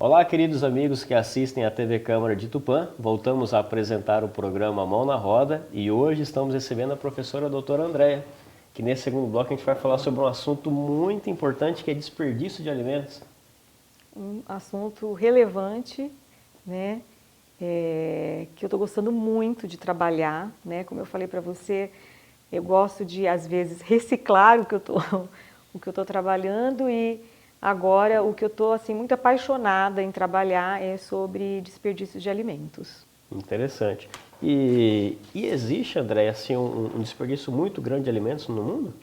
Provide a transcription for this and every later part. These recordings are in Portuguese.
Olá, queridos amigos que assistem à TV Câmara de Tupã. Voltamos a apresentar o programa Mão na Roda e hoje estamos recebendo a professora doutora Andréia, que nesse segundo bloco a gente vai falar sobre um assunto muito importante que é desperdício de alimentos. Um assunto relevante, né? Que eu estou gostando muito de trabalhar, né? Como eu falei para você, eu gosto de, às vezes, reciclar o que eu tô trabalhando e agora o que eu estou assim, muito apaixonada em trabalhar é sobre desperdício de alimentos. Interessante. E existe, Andréia, assim, um desperdício muito grande de alimentos no mundo?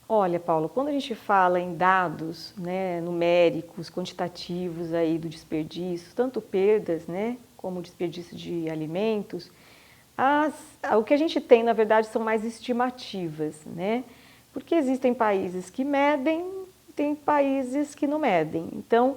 Olha, Paulo, quando a gente fala em dados, né, numéricos, quantitativos aí do desperdício, tanto perdas, né, como desperdício de alimentos, o que a gente tem, na verdade, são mais estimativas, né? Porque existem países que medem, tem países que não medem. Então,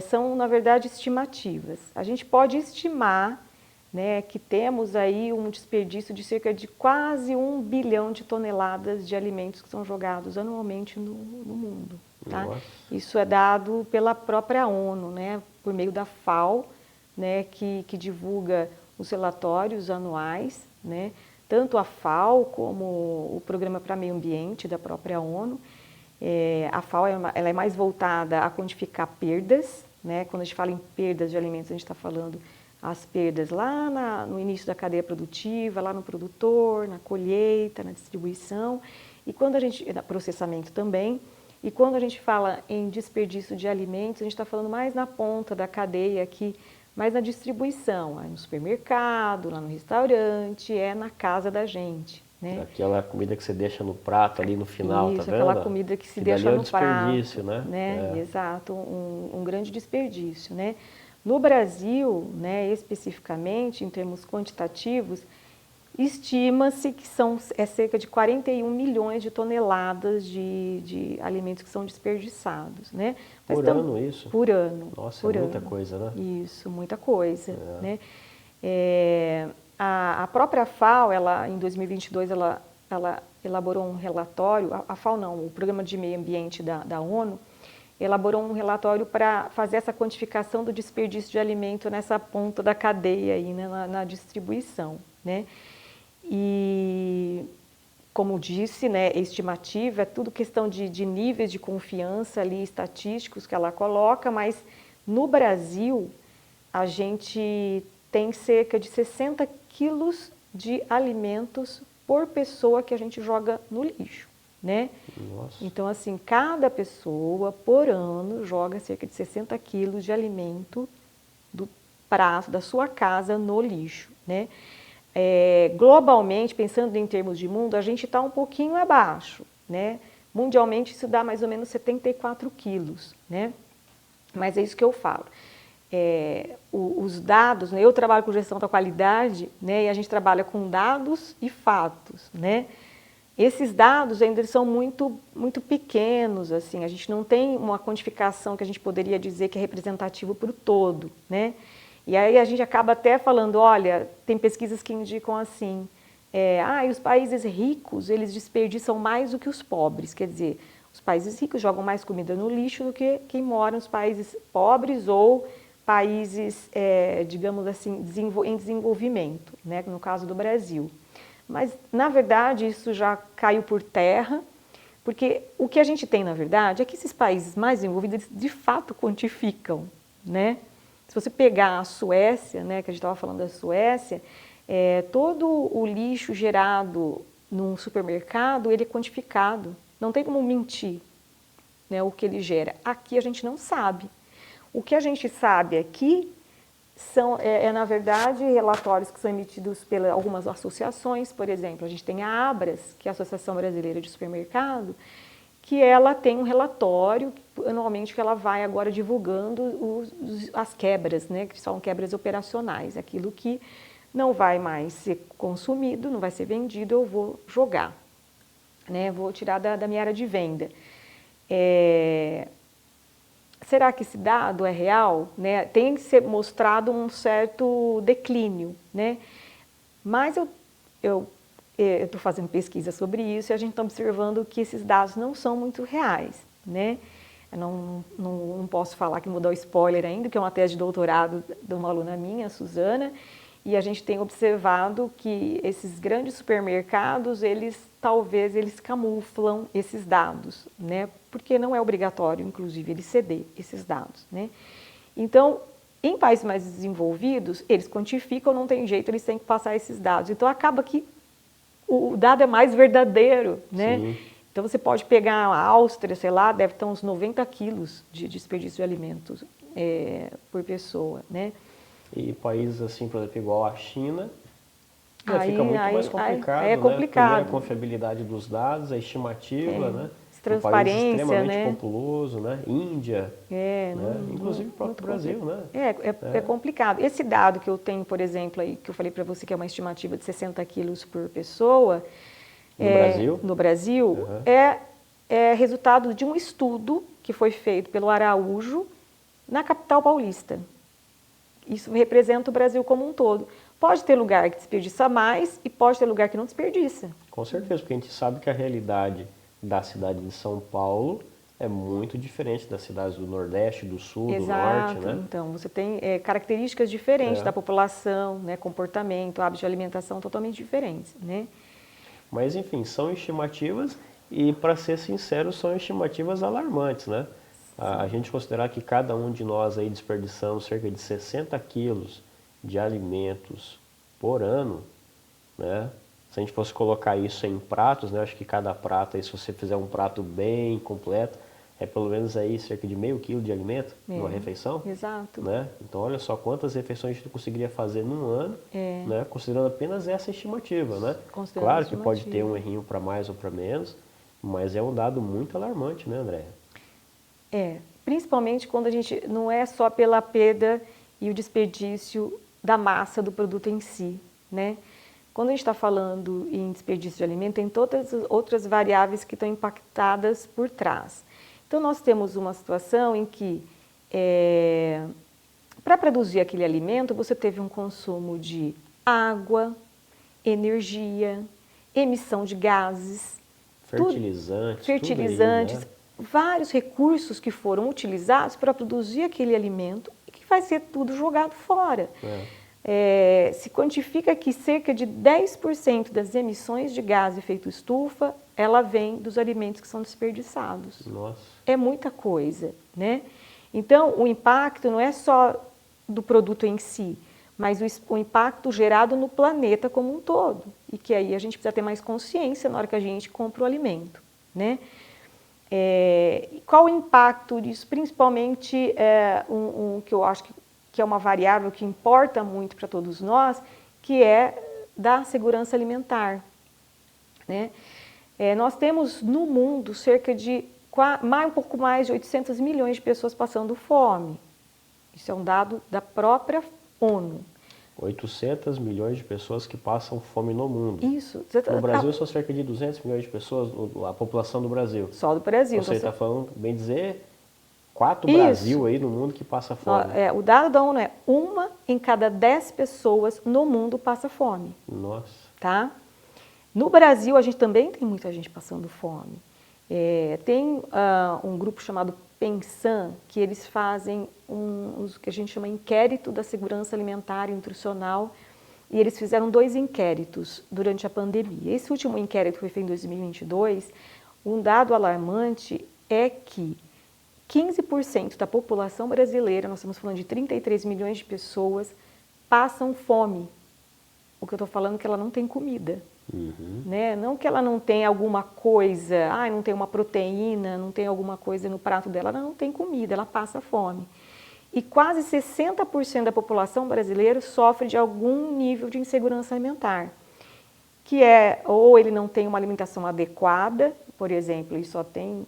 são, na verdade, estimativas. A gente pode estimar, né, que temos aí um desperdício de cerca de quase 1 bilhão de toneladas de alimentos que são jogados anualmente no mundo. Tá? Isso é dado pela própria ONU, né, por meio da FAO, né, que divulga os relatórios anuais, né, tanto a FAO como o Programa para Meio Ambiente da própria ONU. A FAO ela é mais voltada a quantificar perdas, né? Quando a gente fala em perdas de alimentos, a gente está falando as perdas lá no início da cadeia produtiva, lá no produtor, na colheita, na distribuição, e quando a gente, processamento também, e quando a gente fala em desperdício de alimentos, a gente está falando mais na ponta da cadeia aqui, mais na distribuição, no supermercado, lá no restaurante, na casa da gente. Né? Aquela comida que você deixa no prato ali no final, Isso, tá vendo? aquela comida que se deixa no desperdício, prato, né? Exato, um grande desperdício, né? No Brasil, né, especificamente, em termos quantitativos, estima-se que é cerca de 41 milhões de toneladas de alimentos que são desperdiçados, né? Por ano isso? Por ano. Nossa, por é muita ano. coisa, né? Isso, muita coisa, né? A própria FAO, em 2022, ela elaborou um relatório, a FAO não, o Programa de Meio Ambiente da ONU, elaborou um relatório para fazer essa quantificação do desperdício de alimento nessa ponta da cadeia aí, né, na distribuição, né? E, como disse, né, estimativa, é tudo questão de níveis de confiança ali, estatísticos que ela coloca, mas no Brasil a gente tem cerca de 60 quilos de alimentos por pessoa que a gente joga no lixo, né? Nossa. Então, assim, cada pessoa, por ano, joga cerca de 60 quilos de alimento do prato da sua casa no lixo, né? Globalmente, pensando em termos de mundo, a gente está um pouquinho abaixo, né? Mundialmente, isso dá mais ou menos 74 quilos, né? Mas é isso que eu falo. Os dados, né? Eu trabalho com gestão da qualidade, né? E a gente trabalha com dados e fatos, né? Esses dados ainda são muito, muito pequenos, assim, a gente não tem uma quantificação que a gente poderia dizer que é representativo para o todo, né? E aí a gente acaba até falando, olha, tem pesquisas que indicam assim, os países ricos, eles desperdiçam mais do que os pobres, quer dizer, os países ricos jogam mais comida no lixo do que quem mora nos países pobres ou países, digamos assim, em desenvolvimento, né? No caso do Brasil. Mas, na verdade, isso já caiu por terra, porque o que a gente tem, na verdade, é que esses países mais desenvolvidos, de fato, quantificam, né? Se você pegar a Suécia, né, que a gente estava falando da Suécia, todo o lixo gerado num supermercado, ele é quantificado. Não tem como mentir, né, o que ele gera. Aqui a gente não sabe. O que a gente sabe aqui na verdade, relatórios que são emitidos por algumas associações, por exemplo, a gente tem a Abras, que é a Associação Brasileira de Supermercado, que ela tem um relatório, anualmente, que ela vai agora divulgando as quebras, né, que são quebras operacionais, aquilo que não vai mais ser consumido, não vai ser vendido, eu vou jogar, né, vou tirar da minha área de venda. Será que esse dado é real? Né? Tem que ser mostrado um certo declínio, né? Mas eu estou fazendo pesquisa sobre isso e a gente está observando que esses dados não são muito reais, né? Eu não posso falar que vou dar o spoiler ainda, que é uma tese de doutorado de uma aluna minha, a Suzana, e a gente tem observado que esses grandes supermercados, talvez eles camuflam esses dados, né? Porque não é obrigatório, inclusive, eles ceder esses dados, né? Então, em países mais desenvolvidos, eles quantificam, não tem jeito, eles têm que passar esses dados. Então, acaba que o dado é mais verdadeiro, né? Sim. Então, você pode pegar a Áustria, sei lá, deve ter uns 90 quilos de desperdício de alimentos por pessoa, né? E países assim, por exemplo, igual a China, Aí, fica muito mais complicado, aí é né? complicado. Primeiro a confiabilidade dos dados, a estimativa, né? Um país Transparência, extremamente né? populoso, né? Índia, né? Inclusive o próprio Brasil, né? É complicado. Esse dado que eu tenho, por exemplo, aí, que eu falei para você que é uma estimativa de 60 quilos por pessoa, no Brasil Uhum. é resultado de um estudo que foi feito pelo Araújo na capital paulista. Isso representa o Brasil como um todo. Pode ter lugar que desperdiça mais e pode ter lugar que não desperdiça. Com certeza, porque a gente sabe que a realidade da cidade de São Paulo é muito diferente das cidades do Nordeste, do Sul, do Norte, né? Então, você tem características diferentes da população, né, comportamento, hábitos de alimentação totalmente diferentes, né? Mas, enfim, são estimativas e, para ser sincero, são estimativas alarmantes, né? A gente considerar que cada um de nós aí desperdiçamos cerca de 60 quilos de alimentos por ano, né? Se a gente fosse colocar isso em pratos, né? Acho que cada prato, aí, se você fizer um prato bem completo, é pelo menos aí cerca de meio quilo de alimento numa refeição. Exato. Né? Então, olha só quantas refeições a gente conseguiria fazer num ano, né? Considerando apenas essa estimativa, né? Claro que pode ter um errinho para mais ou para menos, mas é um dado muito alarmante, né, Andréia? Principalmente quando a gente não é só pela perda e o desperdício da massa do produto em si, né? Quando a gente está falando em desperdício de alimento, tem todas as outras variáveis que estão impactadas por trás. Então, nós temos uma situação em que, para produzir aquele alimento, você teve um consumo de água, energia, emissão de gases, fertilizantes, né? Vários recursos que foram utilizados para produzir aquele alimento e que vai ser tudo jogado fora. Se quantifica que cerca de 10% das emissões de gás de efeito estufa, ela vem dos alimentos que são desperdiçados. Nossa. É muita coisa, né? Então, o impacto não é só do produto em si, mas o impacto gerado no planeta como um todo. E que aí a gente precisa ter mais consciência na hora que a gente compra o alimento, né? Qual o impacto disso? Principalmente que eu acho que é uma variável que importa muito para todos nós, que é da segurança alimentar, né? Nós temos no mundo cerca de um pouco mais de 800 milhões de pessoas passando fome. Isso é um dado da própria ONU. 800 milhões de pessoas que passam fome no mundo. Isso. No Brasil são cerca de 200 milhões de pessoas, a população do Brasil. Só do Brasil. Você está falando, bem dizer, 4 Brasil aí no mundo que passa fome. O dado da ONU é 1 em cada 10 pessoas no mundo passa fome. Nossa. Tá? No Brasil, a gente também tem muita gente passando fome. Tem um grupo chamado Pensan, que eles fazem o que a gente chama inquérito da segurança alimentar e nutricional, e eles fizeram 2 inquéritos durante a pandemia. Esse último inquérito foi feito em 2022, um dado alarmante é que 15% da população brasileira, nós estamos falando de 33 milhões de pessoas, passam fome. O que eu estou falando é que ela não tem comida. Né? Não que ela não tem alguma coisa, não tem uma proteína, não tem alguma coisa no prato dela, ela não tem comida, ela passa fome. E quase 60% da população brasileira sofre de algum nível de insegurança alimentar, que é ou ele não tem uma alimentação adequada, por exemplo, ele só tem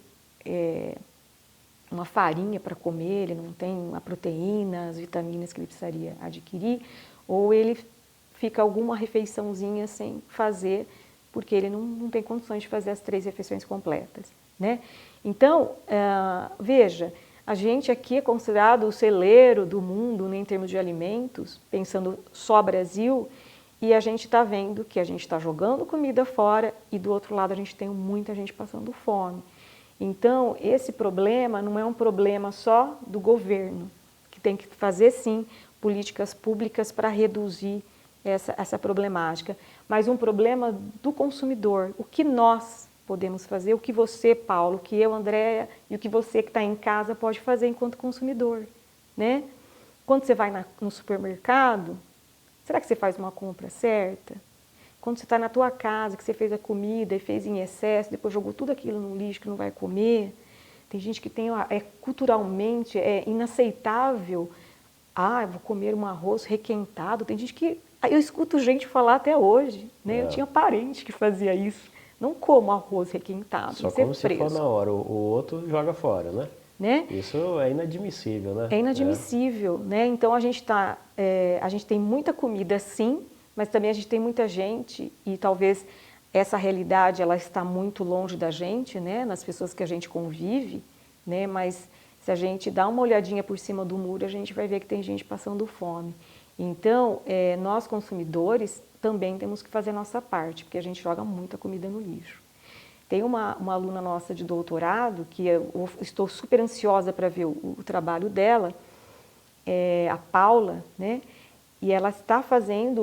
uma farinha para comer, ele não tem a proteína, as vitaminas que ele precisaria adquirir, ou ele fica alguma refeiçãozinha sem fazer, porque ele não tem condições de fazer as 3 refeições completas, né? Então, veja, a gente aqui é considerado o celeiro do mundo, né, em termos de alimentos, pensando só Brasil, e a gente está vendo que a gente está jogando comida fora e do outro lado a gente tem muita gente passando fome. Então, esse problema não é um problema só do governo, que tem que fazer, sim, políticas públicas para reduzir essa problemática, mas um problema do consumidor. O que nós podemos fazer, o que você, Paulo, o que eu, Andréa, e o que você que está em casa pode fazer enquanto consumidor, né? Quando você vai no supermercado, será que você faz uma compra certa? Quando você está na tua casa, que você fez a comida e fez em excesso, depois jogou tudo aquilo no lixo que não vai comer. Tem gente que tem, culturalmente, é inaceitável. Eu vou comer um arroz requentado. Tem gente que, eu escuto gente falar até hoje, né? Eu tinha parente que fazia isso. Não como arroz requentado, Só como se for na hora, o outro joga fora, né? Isso é inadmissível, né? É inadmissível, né? Então a gente tem muita comida, sim, mas também a gente tem muita gente, e talvez essa realidade ela está muito longe da gente, né? Nas pessoas que a gente convive, né? Mas se a gente dá uma olhadinha por cima do muro, a gente vai ver que tem gente passando fome. Então, nós consumidores também temos que fazer a nossa parte, porque a gente joga muita comida no lixo. Tem uma aluna nossa de doutorado, que eu estou super ansiosa para ver o trabalho dela, a Paula, né? E ela está fazendo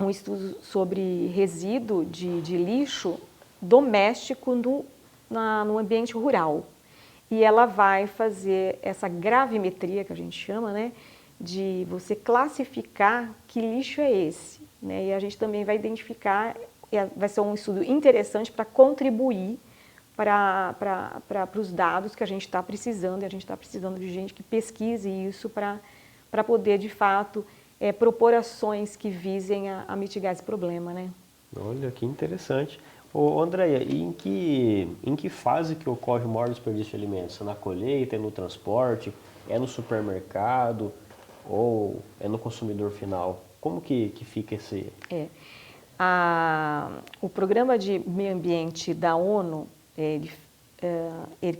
um estudo sobre resíduo de lixo doméstico no ambiente rural. E ela vai fazer essa gravimetria, que a gente chama, né? De você classificar que lixo é esse, né? E a gente também vai identificar, vai ser um estudo interessante para contribuir para os dados que a gente está precisando, e a gente está precisando de gente que pesquise isso para poder, de fato, propor ações que visem a mitigar esse problema, né? Olha, que interessante. Ô, Andréia, e em que fase que ocorre o maior desperdício de alimentos? É na colheita, é no transporte, é no supermercado ou é no consumidor final? Como que fica esse... O Programa de Meio Ambiente da ONU,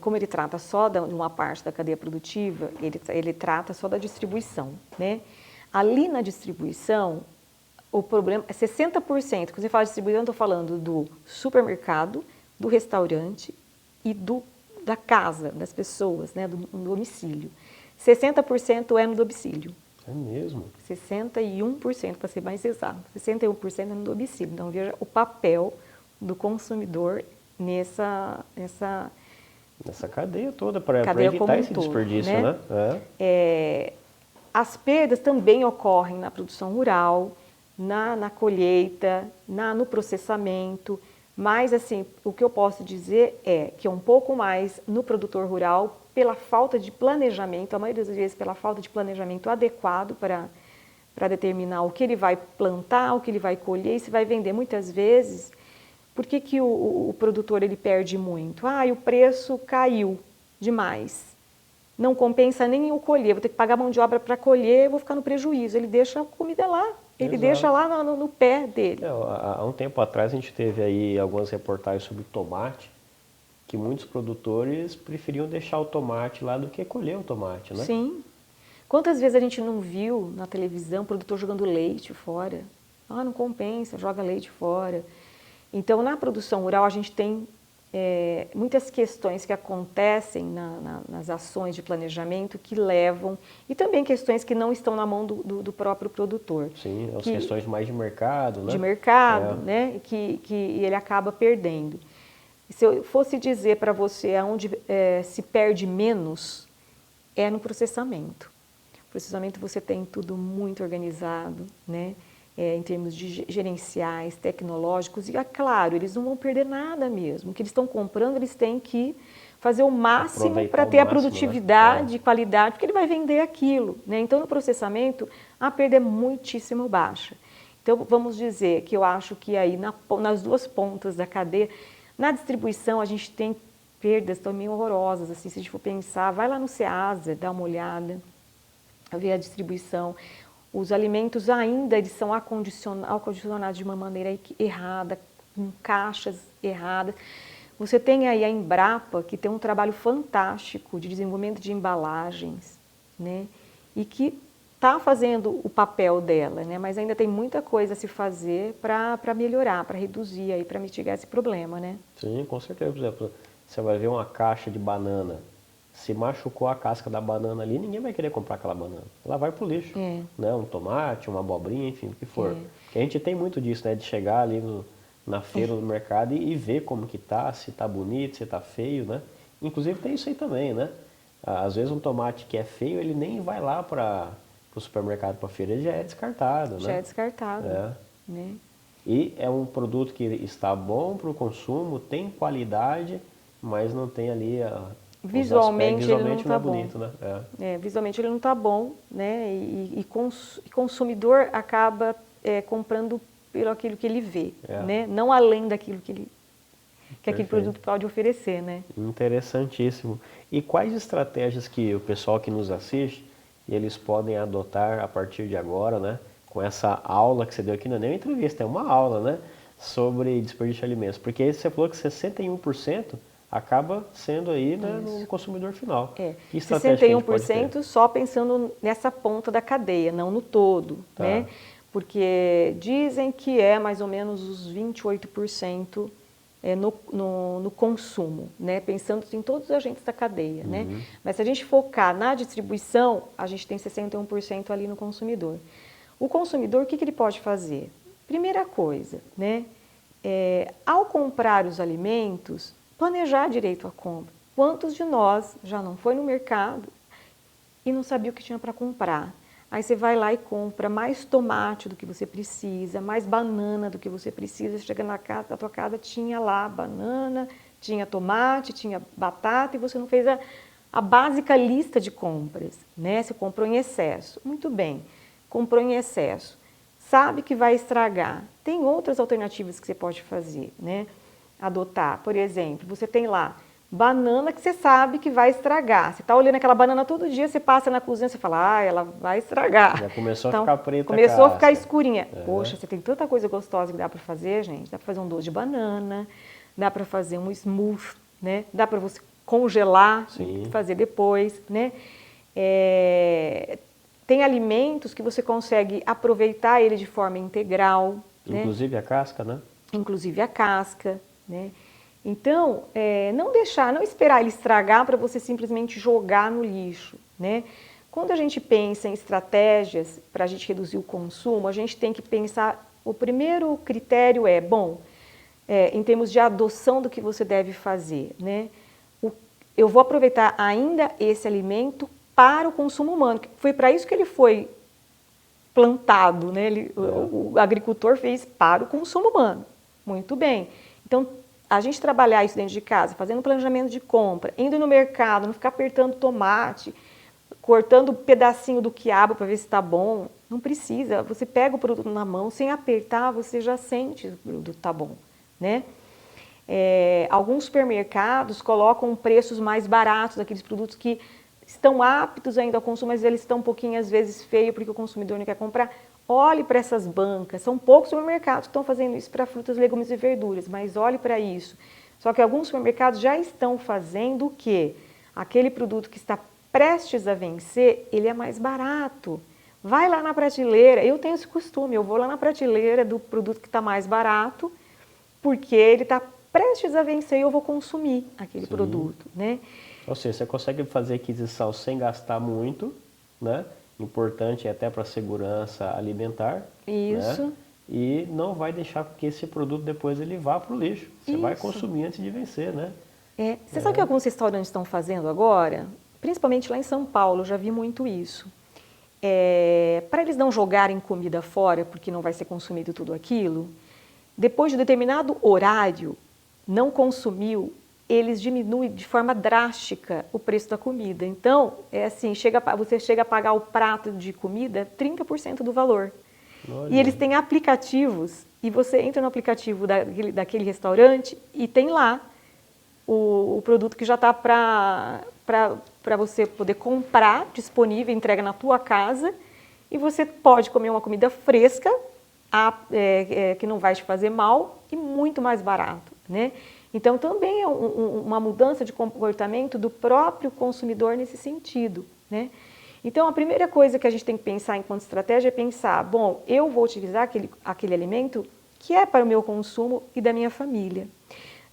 como ele trata só de uma parte da cadeia produtiva, ele trata só da distribuição, né? Ali na distribuição, o problema é 60%. Quando você fala de distribuição, eu estou falando do supermercado, do restaurante e da casa, das pessoas, né? Do domicílio. 60% é no domicílio. É mesmo? 61%, para ser mais exato. 61% é no domicílio. Então, veja o papel do consumidor nessa cadeia toda, para evitar esse desperdício, né? As perdas também ocorrem na produção rural, na colheita, no processamento, mas assim, o que eu posso dizer é que é um pouco mais no produtor rural, pela falta de planejamento, a maioria das vezes pela falta de planejamento adequado para determinar o que ele vai plantar, o que ele vai colher e se vai vender. Muitas vezes, por que o produtor ele perde muito? O preço caiu demais. Não compensa nem eu colher, vou ter que pagar mão de obra para colher, vou ficar no prejuízo. Ele deixa a comida lá, ele deixa lá no pé dele. Há um tempo atrás a gente teve aí algumas reportagens sobre tomate, que muitos produtores preferiam deixar o tomate lá do que colher o tomate, né? Sim. Quantas vezes a gente não viu na televisão o produtor jogando leite fora? Não compensa, joga leite fora. Então, na produção rural, a gente tem muitas questões que acontecem nas ações de planejamento que levam, e também questões que não estão na mão do próprio produtor. Sim, as questões mais de mercado, né? De mercado, né? Que ele acaba perdendo. Se eu fosse dizer para você aonde se perde menos, é no processamento. No processamento você tem tudo muito organizado, né? Em termos de gerenciais, tecnológicos, e é claro, eles não vão perder nada mesmo. O que eles estão comprando, eles têm que fazer o máximo para ter a produtividade, né? Qualidade, porque ele vai vender aquilo, né? Então, no processamento, a perda é muitíssimo baixa. Então, vamos dizer que eu acho que aí nas duas pontas da cadeia, na distribuição, a gente tem perdas também horrorosas. Assim, se a gente for pensar, vai lá no Ceasa, dá uma olhada, ver a distribuição. Os alimentos ainda eles são acondicionados de uma maneira errada, com caixas erradas. Você tem aí a Embrapa, que tem um trabalho fantástico de desenvolvimento de embalagens, né? E que está fazendo o papel dela, né? Mas ainda tem muita coisa a se fazer para melhorar, para reduzir, para mitigar esse problema, né? Sim, com certeza. Por exemplo, você vai ver uma caixa de banana, se machucou a casca da banana ali, ninguém vai querer comprar aquela banana. Ela vai pro lixo, né? Um tomate, uma abobrinha, enfim, o que for. Porque a gente tem muito disso, né? De chegar ali na feira, no mercado e ver como que tá, se tá bonito, se tá feio, né? Inclusive tem isso aí também, né? Às vezes um tomate que é feio, ele nem vai lá para o supermercado, para a feira, ele já é descartado, né? Já é descartado. É. Né? E é um produto que está bom para o consumo, tem qualidade, mas não tem ali visualmente ele não está bom. Bonito, né? Visualmente ele não está bom, né? E consumidor acaba comprando pelo aquilo que ele vê, né? Não além daquilo que aquele produto pode oferecer, né? Interessantíssimo. E quais estratégias que o pessoal que nos assiste, eles podem adotar a partir de agora, né? Com essa aula que você deu aqui, não é nem uma entrevista, é uma aula, né? Sobre desperdício de alimentos. Porque você falou que 61% acaba sendo aí, né, no consumidor final. Que estratégia 61% só pensando nessa ponta da cadeia, não no todo, né? Porque dizem que é mais ou menos os 28% no consumo, né? Pensando em todos os agentes da cadeia, né? Mas se a gente focar na distribuição, a gente tem 61% ali no consumidor. O consumidor, o que ele pode fazer? Primeira coisa, né? Ao comprar os alimentos, planejar direito a compra. Quantos de nós já não foi no mercado e não sabia o que tinha para comprar? Aí você vai lá e compra mais tomate do que você precisa, mais banana do que você precisa. Chega na tua casa, tinha lá banana, tinha tomate, tinha batata e você não fez a básica lista de compras, né? Você comprou em excesso. Muito bem, comprou em excesso. Sabe que vai estragar. Tem outras alternativas que você pode fazer, né? Adotar. Por exemplo, você tem lá banana que você sabe que vai estragar. Você está olhando aquela banana todo dia, você passa na cozinha, você fala, ela vai estragar. Já começou a ficar preta. Começou a ficar escurinha. Poxa, você tem tanta coisa gostosa que dá para fazer, gente. Dá para fazer um doce de banana, dá para fazer um smoothie, né? Dá para você congelar e fazer depois, né? Tem alimentos que você consegue aproveitar ele de forma integral. Inclusive a casca, né? Inclusive a casca, né? Então, não esperar ele estragar para você simplesmente jogar no lixo, né? Quando a gente pensa em estratégias para a gente reduzir o consumo, a gente tem que pensar, o primeiro critério em termos de adoção do que você deve fazer, né? Eu vou aproveitar ainda esse alimento para o consumo humano, que foi para isso que ele foi plantado, né? O agricultor fez para o consumo humano. Muito bem. Então, a gente trabalhar isso dentro de casa, fazendo planejamento de compra, indo no mercado, não ficar apertando tomate, cortando um pedacinho do quiabo para ver se está bom. Não precisa. Você pega o produto na mão, sem apertar, você já sente que o produto está bom, né? Alguns supermercados colocam preços mais baratos daqueles produtos que estão aptos ainda ao consumo, mas eles estão um pouquinho, às vezes, feios porque o consumidor não quer comprar. Olhe para essas bancas, são poucos supermercados que estão fazendo isso para frutas, legumes e verduras, mas olhe para isso. Só que alguns supermercados já estão fazendo o quê? Aquele produto que está prestes a vencer, ele é mais barato. Vai lá na prateleira, eu tenho esse costume, eu vou lá na prateleira do produto que está mais barato, porque ele está prestes a vencer e eu vou consumir aquele produto, né? Ou seja, você consegue fazer aquisição sem gastar muito, né? Importante até para a segurança alimentar. Isso. Né? E não vai deixar que esse produto depois ele vá para o lixo. Você vai consumir antes de vencer, né? Você sabe o que alguns restaurantes estão fazendo agora? Principalmente lá em São Paulo, eu já vi muito isso. Para eles não jogarem comida fora, porque não vai ser consumido tudo aquilo, depois de um determinado horário, não consumiu, eles diminuem de forma drástica o preço da comida. Então, você chega a pagar o prato de comida 30% do valor. Olha. E eles têm aplicativos, e você entra no aplicativo daquele restaurante e tem lá o produto que já está para você poder comprar, disponível, entrega na tua casa, e você pode comer uma comida fresca, que não vai te fazer mal, e muito mais barato, né? Então, também é uma mudança de comportamento do próprio consumidor nesse sentido, né? Então, a primeira coisa que a gente tem que pensar enquanto estratégia é pensar, eu vou utilizar aquele alimento que é para o meu consumo e da minha família.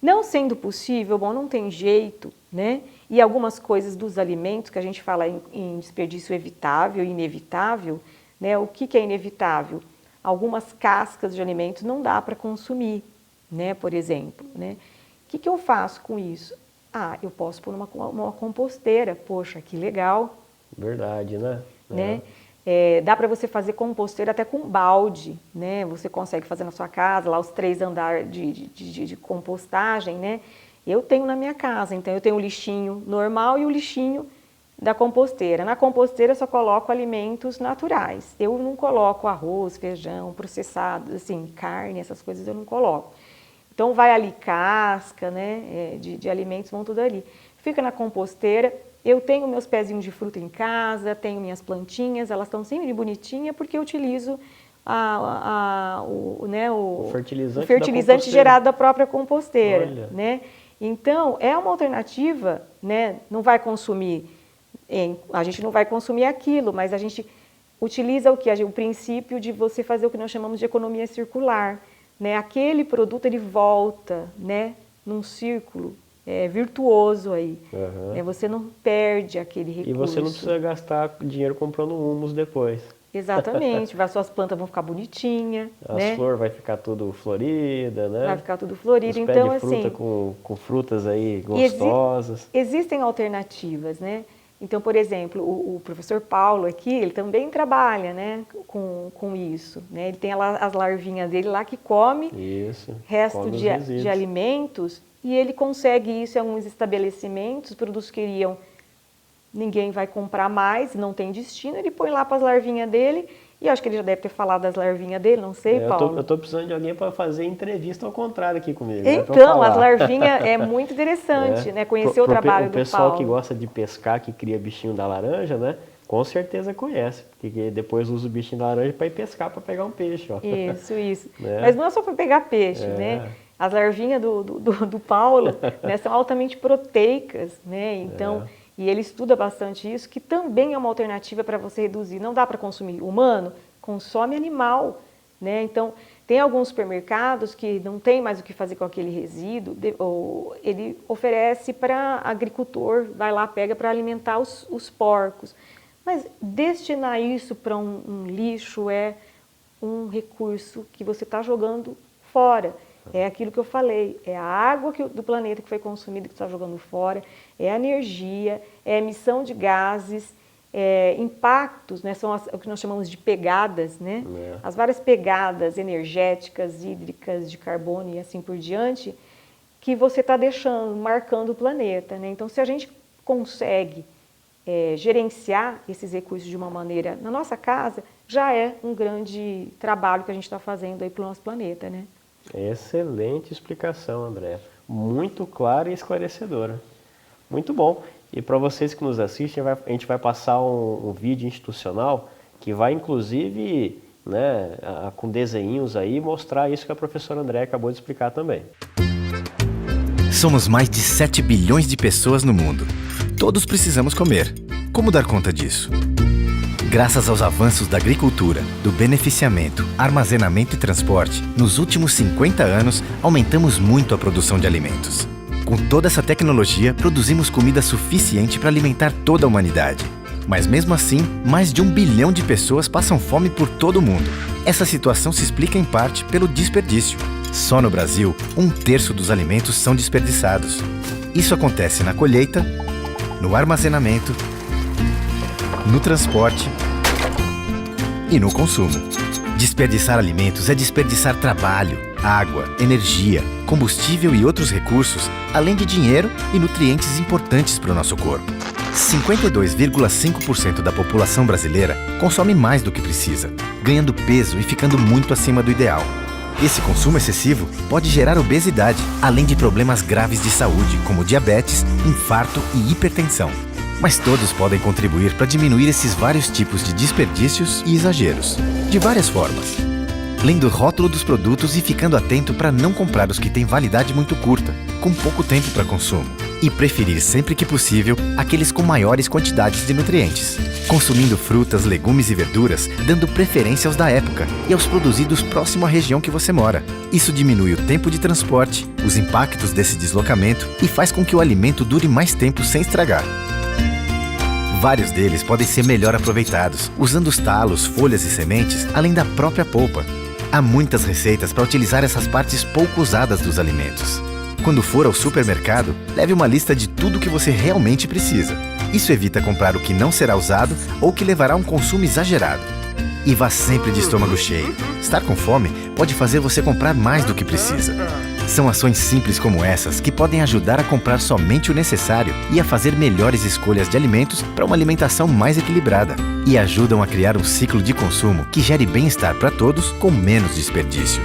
Não sendo possível, bom, não tem jeito, né? E algumas coisas dos alimentos, que a gente fala em desperdício evitável e inevitável, né? O que é inevitável? Algumas cascas de alimentos não dá para consumir, né? Por exemplo, né? O que eu faço com isso? Eu posso pôr uma composteira. Poxa, que legal. Verdade, né? Né? Dá para você fazer composteira até com balde, né? Você consegue fazer na sua casa, lá os 3 andares de compostagem, né? Eu tenho na minha casa, então eu tenho o lixinho normal e o lixinho da composteira. Na composteira eu só coloco alimentos naturais. Eu não coloco arroz, feijão, processado, assim, carne, essas coisas eu não coloco. Então vai ali casca, né? De alimentos, vão tudo ali. Fica na composteira. Eu tenho meus pezinhos de fruta em casa, tenho minhas plantinhas, elas estão sempre bonitinhas porque eu utilizo o fertilizante gerado da própria composteira. Né? Então, é uma alternativa, né? Não vai consumir, a gente não vai consumir aquilo, mas a gente utiliza o quê? O princípio de você fazer o que nós chamamos de economia circular. Né? Aquele produto ele volta, né? Num círculo virtuoso aí. Você não perde aquele recurso. E você não precisa gastar dinheiro comprando humus depois. Exatamente. As suas plantas vão ficar bonitinhas. As flores vai ficar tudo florida, né? Vai ficar tudo florido. Os então, pés de fruta assim, com frutas aí gostosas. Existem alternativas, né? Então, por exemplo, o professor Paulo aqui, ele também trabalha, né, com isso. Né? Ele tem as larvinhas dele lá que come resto de alimentos e ele consegue isso em alguns estabelecimentos, produtos que ninguém vai comprar mais, não tem destino, ele põe lá para as larvinhas dele. E eu acho que ele já deve ter falado das larvinhas dele, não sei, Paulo. Eu tô precisando de alguém para fazer entrevista ao contrário aqui comigo. Então, as larvinhas é muito interessante, né? Conhecer o trabalho do Paulo. O pessoal que gosta de pescar, que cria bichinho da laranja, né? Com certeza conhece, porque depois usa o bichinho da laranja para ir pescar, para pegar um peixe. Ó. Isso. Né? Mas não é só para pegar peixe, né? As larvinhas do Paulo, né, são altamente proteicas, né? Então... E ele estuda bastante isso, que também é uma alternativa para você reduzir. Não dá para consumir humano, consome animal. Né? Então, tem alguns supermercados que não tem mais o que fazer com aquele resíduo, ou ele oferece para agricultor, vai lá, pega para alimentar os porcos. Mas destinar isso para um lixo é um recurso que você está jogando fora. É aquilo que eu falei, é a água do planeta que foi consumida que está jogando fora, é a energia, é a emissão de gases, impactos, né, são o que nós chamamos de pegadas, né? As várias pegadas energéticas, hídricas, de carbono e assim por diante, que você está deixando, marcando o planeta. Né? Então, se a gente consegue gerenciar esses recursos de uma maneira na nossa casa, já é um grande trabalho que a gente está fazendo aí para o nosso planeta, né? Excelente explicação, André. Muito clara e esclarecedora. Muito bom. E para vocês que nos assistem, a gente vai passar um vídeo institucional que vai, inclusive, né, com desenhinhos aí, mostrar isso que a professora André acabou de explicar também. Somos mais de 7 bilhões de pessoas no mundo. Todos precisamos comer. Como dar conta disso? Graças aos avanços da agricultura, do beneficiamento, armazenamento e transporte, nos últimos 50 anos, aumentamos muito a produção de alimentos. Com toda essa tecnologia, produzimos comida suficiente para alimentar toda a humanidade. Mas mesmo assim, mais de 1 bilhão de pessoas passam fome por todo o mundo. Essa situação se explica em parte pelo desperdício. Só no Brasil, 1/3 dos alimentos são desperdiçados. Isso acontece na colheita, no armazenamento, no transporte e no consumo. Desperdiçar alimentos é desperdiçar trabalho, água, energia, combustível e outros recursos, além de dinheiro e nutrientes importantes para o nosso corpo. 52,5% da população brasileira consome mais do que precisa, ganhando peso e ficando muito acima do ideal. Esse consumo excessivo pode gerar obesidade, além de problemas graves de saúde, como diabetes, infarto e hipertensão. Mas todos podem contribuir para diminuir esses vários tipos de desperdícios e exageros, de várias formas. lendo o rótulo dos produtos e ficando atento para não comprar os que têm validade muito curta, com pouco tempo para consumo. E preferir sempre que possível aqueles com maiores quantidades de nutrientes. Consumindo frutas, legumes e verduras, dando preferência aos da época e aos produzidos próximo à região que você mora. Isso diminui o tempo de transporte, os impactos desse deslocamento e faz com que o alimento dure mais tempo sem estragar. Vários deles podem ser melhor aproveitados, usando os talos, folhas e sementes, além da própria polpa. Há muitas receitas para utilizar essas partes pouco usadas dos alimentos. Quando for ao supermercado, leve uma lista de tudo que você realmente precisa. Isso evita comprar o que não será usado ou que levará a um consumo exagerado. E vá sempre de estômago cheio. Estar com fome pode fazer você comprar mais do que precisa. São ações simples como essas que podem ajudar a comprar somente o necessário e a fazer melhores escolhas de alimentos para uma alimentação mais equilibrada. E ajudam a criar um ciclo de consumo que gere bem-estar para todos com menos desperdício.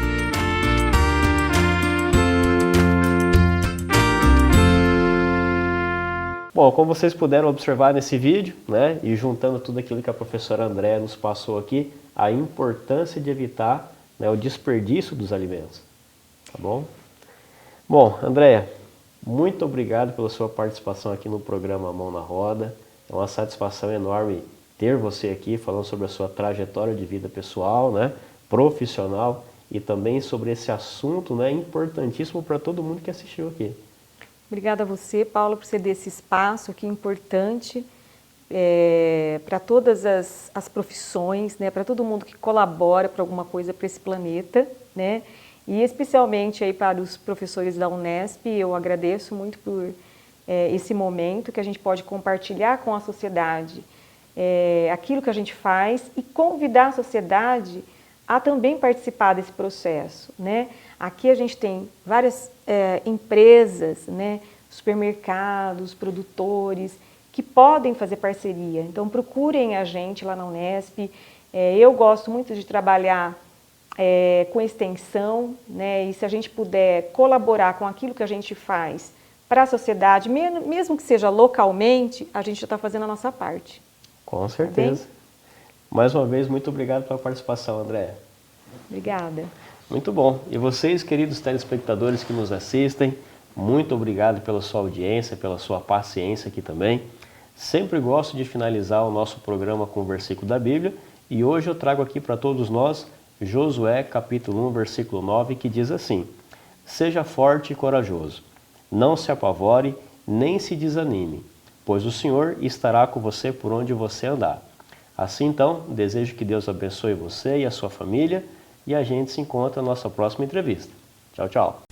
Bom, como vocês puderam observar nesse vídeo, né, e juntando tudo aquilo que a professora Andréa nos passou aqui, a importância de evitar, né, o desperdício dos alimentos, tá bom? Bom, Andréa, muito obrigado pela sua participação aqui no programa Mão na Roda. É uma satisfação enorme ter você aqui falando sobre a sua trajetória de vida pessoal, né, profissional e também sobre esse assunto, né, importantíssimo para todo mundo que assistiu aqui. Obrigada a você, Paulo, por ceder esse espaço aqui importante para todas as profissões, né, para todo mundo que colabora para alguma coisa para esse planeta, né, e especialmente aí para os professores da Unesp. Eu agradeço muito por esse momento que a gente pode compartilhar com a sociedade aquilo que a gente faz e convidar a sociedade a também participar desse processo, né? Aqui a gente tem várias empresas, né, supermercados, produtores, que podem fazer parceria. Então procurem a gente lá na Unesp. Eu gosto muito de trabalhar com extensão, né, e se a gente puder colaborar com aquilo que a gente faz para a sociedade, mesmo que seja localmente, a gente já está fazendo a nossa parte. Com certeza. Tá, mais uma vez, muito obrigado pela participação, Andréa. Obrigada. Muito bom. E vocês, queridos telespectadores que nos assistem, muito obrigado pela sua audiência, pela sua paciência aqui também. Sempre gosto de finalizar o nosso programa com um versículo da Bíblia e hoje eu trago aqui para todos nós Josué capítulo 1, versículo 9, que diz assim: Seja forte e corajoso, não se apavore, nem se desanime, pois o Senhor estará com você por onde você andar. Assim então, desejo que Deus abençoe você e a sua família e a gente se encontra na nossa próxima entrevista. Tchau, tchau.